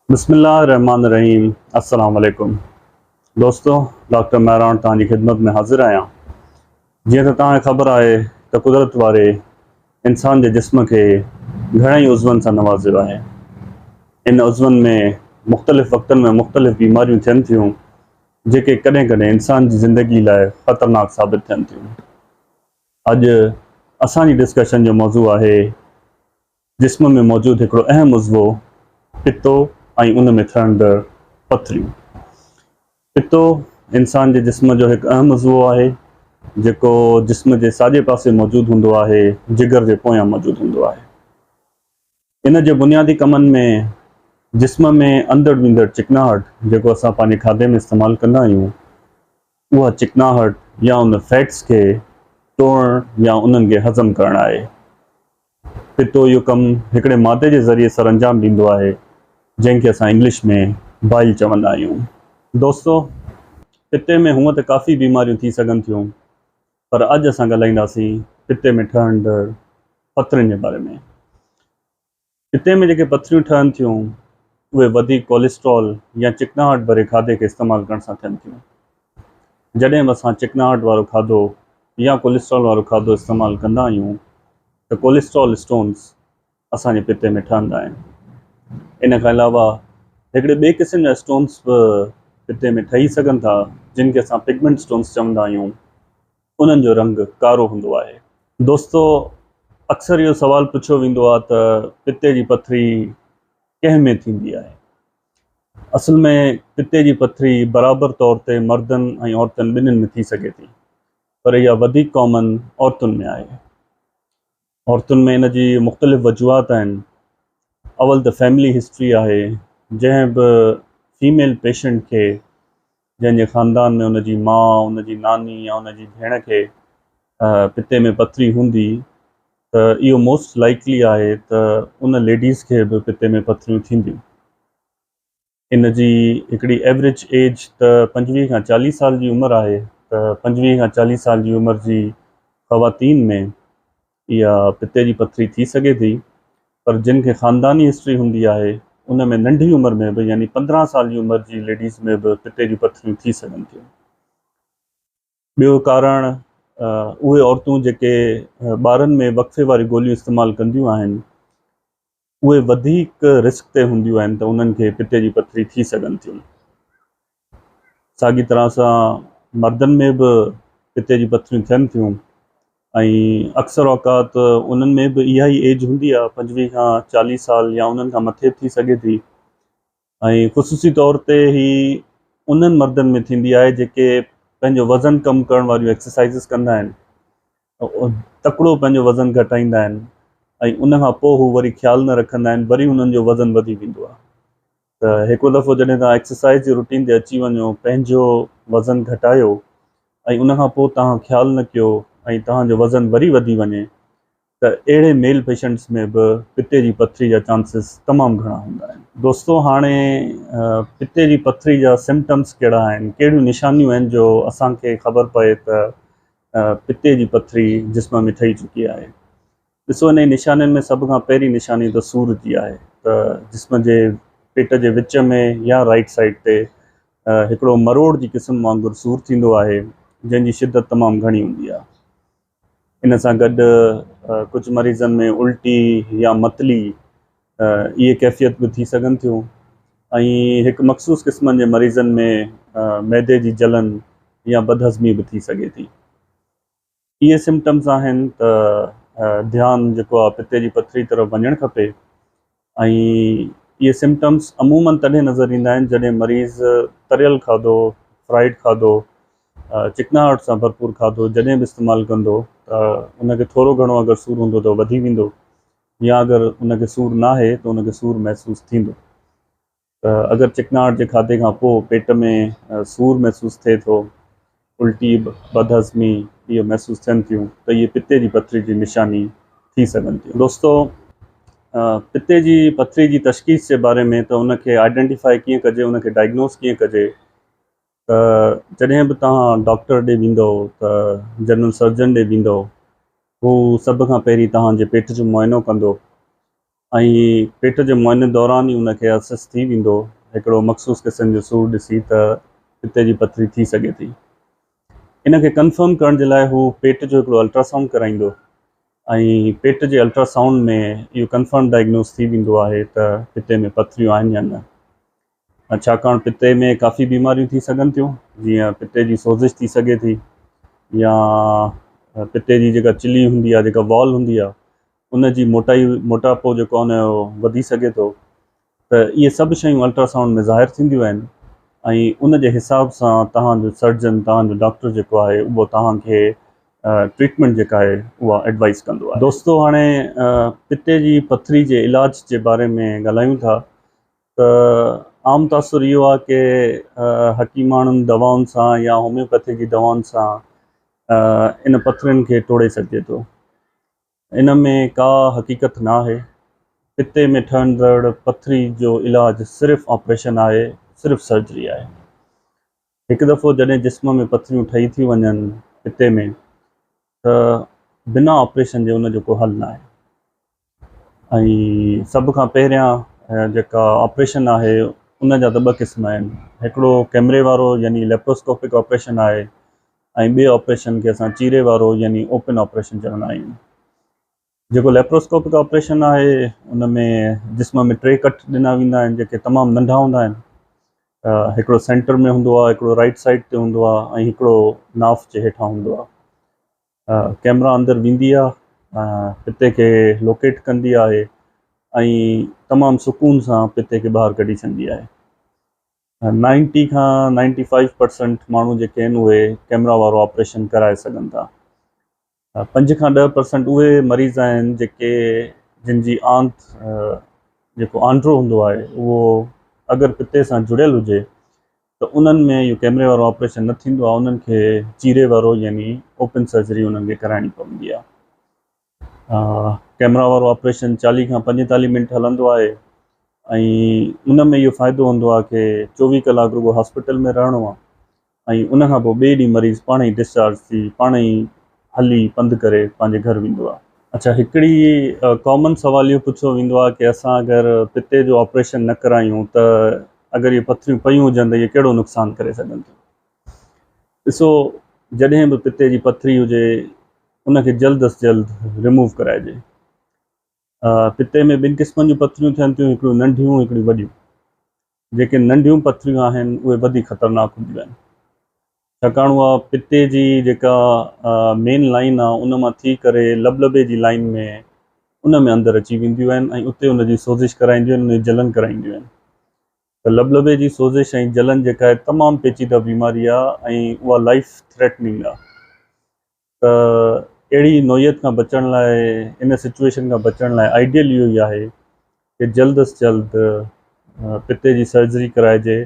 बिस्मिल्लाहिर्रहमानिर्रहीम। अस्सलाम वालेकुम दोस्तों, डॉक्टर महरान तव्हांजी ख़िदमत में हाज़िर आहियां। जीअं त तव्हांखे ख़बर आहे त कुदरत वारे इंसान जे जिस्म खे घणई उज़वनि सां नवाज़ियो आहे। इन उज़वनि में मुख़्तलिफ़ वक़्तनि में मुख़्तलिफ़ बीमारियूं थियनि थियूं जेके कॾहिं कॾहिं इंसान जी ज़िंदगी लाइ ख़तरनाक साबित थियनि थियूं। अॼु असांजी डिस्कशन जो मौज़ू आहे जिस्म में मौजूदु हिकिड़ो अहम उज़वो पितो ऐं उन में ठहंदड़ पथरियूं। पितो इंसान जे जिस्म जो हिकु अहम उज़वो आहे जेको जिस्म जे साॼे पासे मौजूदु हूंदो आहे, जिगर जे पोयां मौजूदु हूंदो आहे। इन जे बुनियादी कमनि में जिस्म में अंदरि वेंदड़ चिकनाहट जेको असां पंहिंजे खाधे में इस्तेमालु कंदा आहियूं, उहा चिकनाहट या उन फैट्स खे तोड़ण या उन्हनि खे हज़म करणु आहे। पितो इहो कमु हिकिड़े मादे जे ज़रिए सर अंजाम ॾींदो आहे जंहिंखे असां इंग्लिश में बाइल चवंदा आहियूं। दोस्तों, पिते में हूअं त काफ़ी बीमारियूं थी सघनि थियूं, पर अॼु असां ॻाल्हाईंदासीं पिते में ठहंदड़ पथरियुनि जे बारे में। पिते में जेके पथरियूं ठहनि थियूं उहे वधीक कोलेस्ट्रॉल या चिकनाहट भरे खाधे खे इस्तेमालु करण सां थियनि थियूं। जॾहिं बि असां चिकनाहट वारो खाधो या कोलेस्ट्रॉल वारो खाधो इस्तेमालु कंदा आहियूं त कोलेस्ट्रॉल स्टोन्स असांजे पिते में ठहंदा आहिनि। इन खां अलावा हिकिड़े ॿिए क़िस्म जा स्टोन्स बि पिते में ठही सघनि था जिन खे असां पिगमेंट स्टोन्स चवंदा आहियूं। उन्हनि जो रंग कारो हूंदो आहे। दोस्तों, अक्सर इहो सुवालु पुछियो वेंदो आहे त पिते जी पथरी कंहिं में थींदी आहे। असल में पिते जी पथरी बराबरि तौर ते मर्दनि ऐं औरतुनि ॿिन्हिनि में थी सघे थी, पर इहा वधीक कॉमन औरतुनि में आहे। औरतुनि में इन जी मुख़्तलिफ़ वजूहात आहिनि। अवल त फैमिली हिस्ट्री आहे। जंहिं बि फीमेल पेशेंट खे जंहिंजे ख़ानदान में उन जी माउ, उन जी नानी या उन जी भेण खे पिते में पथरी हूंदी त इहो मोस्ट लाइकली आहे त उन लेडीज़ खे बि पिते में पथरियूं थींदियूं। इन जी हिकिड़ी एवरेज एज त 25 खां 40 साल जी उमिरि आहे, त 25 खां 40 साल जी उमिरि जी ख़वातीन में इहा पिते जी पथरी थी सघे थी। पर जिन खे ख़ानदानी हिस्ट्री हूंदी आहे उन में नंढी उमिरि में बि यानी 15 साल जी उमिरि जी लेडीज़ में बि पिते जी पथरियूं थी सघनि थियूं। ॿियो कारण उहे औरतूं जेके ॿारनि में वक़्फ़े वारी गोलियूं इस्तेमालु कंदियूं आहिनि उहे वधीक रिस्क ते हूंदियूं आहिनि त उन्हनि खे पिते जी पथरी थी सघनि थियूं। साॻी तरह सां मर्दनि में बि पिते जी पथरियूं थियनि थियूं ऐं अक्सर औक़ात उन्हनि में बि इहा ई एज हूंदी आहे, 25 खां 40 साल या उन्हनि खां मथे थी सघे थी। ऐं ख़ुसूसी तौर ते ही उन्हनि मर्दनि में थींदी आहे जेके पंहिंजो वज़न कमु करण वारियूं एक्सरसाइज़िस कंदा आहिनि, तकिड़ो पंहिंजो वज़न घटाईंदा आहिनि ऐं उन खां पोइ हू वरी ख़्यालु न रखंदा आहिनि, वरी उन्हनि जो वज़न वधी वेंदो आहे। त हिकु दफ़ो जॾहिं तव्हां एक्सरसाइज़ जी रूटीन ते अची वञो, पंहिंजो वज़न घटायो ऐं उन खां पोइ तव्हां ख़्यालु न कयो ऐं तव्हांजो वज़न वरी वधी वञे त अहिड़े मेल पेशेंट्स में बि पिते जी पथरी जा चांसिस तमामु घणा हूंदा आहिनि। दोस्तों, हाणे पिते जी पथरी जा सिम्टम्स कहिड़ा आहिनि, कहिड़ियूं निशानियूं आहिनि जो असांखे ख़बर पए त पिते जी पथरी जिस्म में ठही चुकी आहे। ॾिसो, इन निशानियुनि में सभ खां पहिरीं निशानी त सूर जी आहे। त जिस्म जे पेट जे विच में या राइट साइड ते हिकिड़ो मरोड़ जी क़िस्म वांगुरु सूर थींदो आहे जंहिंजी शिदत तमामु घणी हूंदी आहे। इन सां गॾु कुझु मरीज़नि में उल्टी या मतली इहे कैफ़ियत बि थी सघनि थियूं ऐं हिकु मख़सूस क़िस्मनि जे मरीज़नि में मैदे जी जलन या बदहज़मी बि थी सघे थी। इहे सिम्टम्स आहिनि त ध्यानु जेको आहे पिते जी पथरी तरफ़ वञणु खपे। ऐं इहे सिम्टम्स अमूमन तॾहिं नज़र ईंदा आहिनि जॾहिं मरीज़ तरियल खाधो, फ्राइड खाधो, चिकनाहट सां भरपूर खाधो जॾहिं बि इस्तेमालु कंदो त उनखे थोरो घणो अगरि सूरु हूंदो त वधी वेंदो, या अगरि उनखे सूरु न आहे त उनखे सूरु महसूसु थींदो। त अगरि चिकनाहट जे खाधे खां पोइ पेट में सूरु महसूसु थिए थो, उल्टी बदहज़मी इहे महसूसु थियनि थियूं त इहे पिते जी पथरी जी निशानी थी सघनि थियूं। दोस्तों, पिते जी पथरी जी तशख़ीस जे बारे में त उनखे आइडेंटिफाई कीअं कजे, उनखे डायग्नोस कीअं कजे, त जॾहिं बि तव्हां डॉक्टर ॾे वेंदो त जनरल सर्जन ॾे वेंदो, हू सभ खां पहिरीं तव्हांजे पेट जो मुआइनो कंदो ऐं पेट जे मुआइने दौरान ई उनखे असेस थी वेंदो हिकिड़ो मख़सूस क़िस्म जो सूरु ॾिसी त पिते जी पथरी थी सघे थी। इनखे कंफर्म करण जे लाइ हू पेट जो हिकिड़ो अल्ट्रासाउंड कराईंदो ऐं पेट जे अल्ट्रासाउंड में इहो कंफर्म डायग्नोस थी वेंदो आहे त पिते में पथरियूं आहिनि या न। छाकाणि पिते में काफ़ी बीमारियूं थी सघनि थियूं, जीअं पिते जी सोज़िश थी सघे थी या पिते जी जेका चिली हूंदी आहे, जेका वॉल हूंदी आहे, उन जी मोटापो जेको आहे उन वधी सघे थो। त इहे सभु शयूं अल्ट्रासाउंड में ज़ाहिर थींदियूं आहिनि ऐं उन जे हिसाब सां तव्हांजो सर्जन, तव्हांजो डॉक्टर जेको आहे उहो तव्हांखे ट्रीटमेंट जेका आहे उहा एडवाइस कंदो आहे। दोस्तो, हाणे पिते जी पथरी जे इलाज जे बारे में ॻाल्हायूं था त आम तासुर इहो आहे की हकीमाणनि दवाउनि सां या होम्योपैथी जी दवाउनि सां इन पथरियुनि खे टोड़े सघिजे थो। इन में का हक़ीक़त न आहे। पिते में ठहंदड़ पथरी जो इलाज सिर्फ़ु ऑपरेशन आहे, सिर्फ़ु सर्जरी आहे। हिकु दफ़ो जॾहिं जिस्म में पथरियूं ठही थी वञनि पिते में, त बिना ऑपरेशन जे उनजो को हल न आहे। ऐं सभ खां पहिरियां जेका ऑपरेशन आहे उन जा त ॿ क़िस्म आहिनि। हिकिड़ो कैमरे वारो यानी लेप्रोस्कोपिक ऑपरेशन आहे ऐं ॿिए ऑपरेशन खे असां चीरे वारो यानी ओपन ऑपरेशन चवंदा आहियूं। जेको लेप्रोस्कोपिक ऑपरेशन आहे उन में जिस्म में 3 कट ॾिना वेंदा आहिनि जेके तमामु नंढा हूंदा आहिनि। हिकिड़ो सेंटर में हूंदो आहे, हिकिड़ो राइट साइड ते हूंदो आहे ऐं हिकिड़ो नाफ जे हेठां हूंदो आहे। कैमरा अंदरि वेंदी आहे, पिते खे लोकेट कंदी आहे ऐं तमामु सुकून सां पिते खे ॿाहिरि कढी छॾींदी आहे। 90 खां 95% माण्हू जेके आहिनि उहे कैमरा वारो ऑपरेशन कराए सघनि था। 5 खां 10% उहे मरीज़ आहिनि जिन जी आंत जेको आंड्रो हूंदो आहे उहो अगरि पिते सां जुड़ियल हुजे त उन्हनि में इहो कैमरे वारो ऑपरेशन न थींदो आहे। उन्हनि खे चीरे वारो यानी ओपन सर्जरी उन्हनि खे कराइणी पवंदी आहे। कैमरा वारो ऑपरेशन 40 खां 45 मिंट हलंदो आहे ऐं उन में इहो फ़ाइदो हूंदो आहे कि 24 कलाक रुगो हॉस्पिटल में रहणो आहे ऐं उनखां पोइ ॿिए ॾींहुं मरीज़ पाण ई डिस्चार्ज थी, पाण ई हली पंधु करे पंहिंजे घर वेंदो आहे। अच्छा, हिकिड़ी कॉमन सवाल इहो पुछियो वेंदो आहे कि असां अगरि पिते जो ऑपरेशन न करायूं त अगरि इहे पथरियूं पयूं हुजनि त इहे कहिड़ो नुक़सानु करे सघनि थियूं। ॾिसो, जॾहिं बि पिते जी पथरी हुजे उनखे जल्द अज़ जल्द रिमूव कराइजे। पिते में 2 क़िस्मनि जूं पथरियूं थियनि थियूं, हिकिड़ियूं नंढियूं, हिकिड़ियूं वॾियूं। जेके नंढियूं पथरियूं आहिनि उहे वधीक ख़तरनाक हूंदियूं आहिनि, छाकाणि उहा पिते जी जेका मेन लाइन आहे उन मां थी करे लबलबे जी लाइन में उन में अंदरि अची वेंदियूं आहिनि ऐं उते उनजी सोज़िश कराईंदियूं आहिनि, उनजी जलन कराईंदियूं आहिनि। त लबलबे जी सोज़िश ऐं जलन जेका आहे तमामु पेचीदा बीमारी आहे ऐं उहा लाइफ थ्रेटनिंग आहे। त अहिड़ी नोयत खां बचण लाइ, इन सिचुएशन खां बचण लाइ आइडियल इहो ई आहे कि जल्द अज़ जल्द पिते जी सर्जरी कराइजे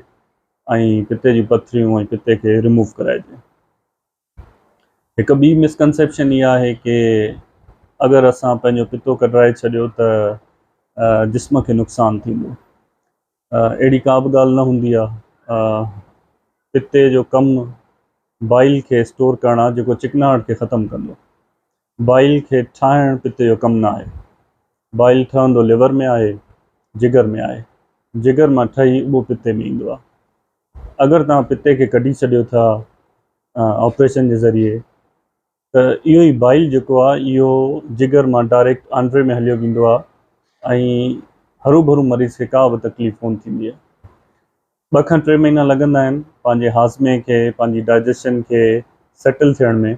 ऐं पिते जी पथरियूं ऐं पिते खे रिमूव कराइजे। हिकु ॿी मिसकंसेप्शन इहा आहे कि अगरि असां पंहिंजो पितो कढाए छॾियो त जिस्म खे नुक़सानु थींदो। अहिड़ी का बि ॻाल्हि न हूंदी आहे। पिते जो कमु बाइल खे स्टोर करणु आहे जेको चिकनाहट खे ख़तमु कंदो। बाइल खे ठाहिणु पिते जो कमु न आहे। बाइल ठहंदो लिवर में आहे, जिगर में आहे। जिगर मां ठही उहो पिते में ईंदो आहे। अगरि तव्हां पिते खे कढी छॾियो था ऑपरेशन जे ज़रिए त इहो ई बाइल जेको आहे इहो जिगर मां डायरेक्ट आंड्रे में हलियो वेंदो आहे ऐं हरू भरू मरीज़ खे का बि तकलीफ़ कोन थींदी आहे। 2 खां 3 महीना लॻंदा आहिनि पंहिंजे हाज़मे खे, पंहिंजी डाइजेशन खे सेटल थियण में।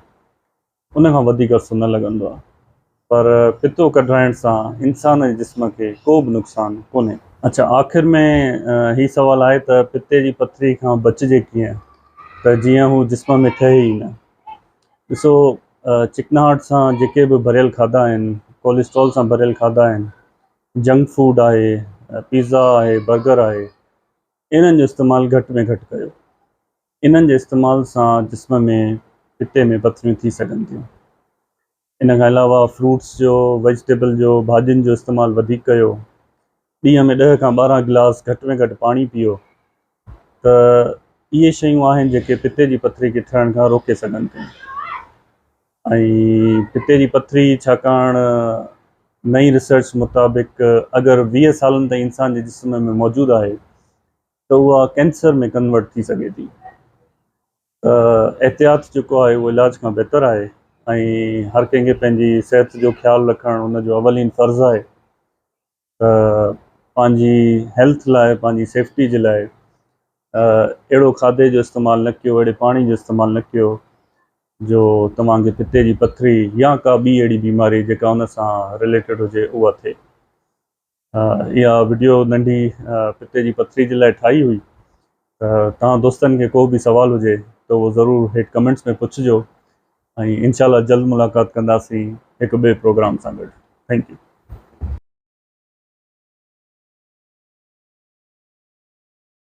उन खां वधीक अर्सो न लॻंदो आहे। पर पितो कढाइण सां इंसान जे जिस्म खे को बि नुक़सानु कोन्हे। अच्छा, आख़िर में हीउ सुवालु आहे त पिते जी पथरी खां बचिजे कीअं, त जीअं हू जिस्म में ठहे ई न। ॾिसो, चिकनाहट सां जेके बि भरियल खाधा आहिनि, कोलेस्ट्रॉल सां भरियल खाधा आहिनि, जंक फूड आहे, पिज़्ज़ा आहे, बर्गर आहे, इन्हनि जो इस्तेमालु घटि में घटि कयो। इन्हनि जे इस्तेमाल सां जिस्म में पिते में पथरियूं थी सघनि थियूं। इन खां अलावा फ्रूट्स जो, वेजिटेबल जो, भाॼियुनि जो इस्तेमालु वधीक कयो। ॾींहं में 10 खां 12 गिलास घटि में घटि पाणी पीओ। त इहे शयूं आहिनि जेके पिते जी पथरी खे ठहण खां रोके सघनि थियूं। ऐं पिते जी पथरी छाकाणि नई रिसर्च मुताबिक़ अगर 20 सालनि ताईं इंसान जे जिस्म में मौजूदु आहे त उहा कैंसर में कन्वर्ट थी सघे थी। एहतियात जेको आहे उहो इलाज खां बहितर आहे ऐं हर कंहिंखे पंहिंजी सिहत जो ख़्यालु रखणु उन जो अवलीन फ़र्ज़ु आहे। पंहिंजी हेल्थ लाइ, पंहिंजी सेफ्टी जे लाइ अहिड़ो खाधे जो इस्तेमालु न कयो, अहिड़े पाणी जो इस्तेमालु न कयो जो तव्हांखे पिते जी पथरी या का ॿी अहिड़ी बीमारी जेका उन सां रिलेटेड हुजे उहा थिए। इहा वीडियो नंढी पिते जी पथरी जे लाइ ठाही हुई। तव्हां दोस्तनि खे को बि सुवाल हुजे त उहो ज़रूरु हेठि कमेंट्स में पुछिजो ऐं इंशाल्लाह जल्द मुलाक़ात कंदासीं हिकु ॿिए प्रोग्राम सां गॾु। Thank U.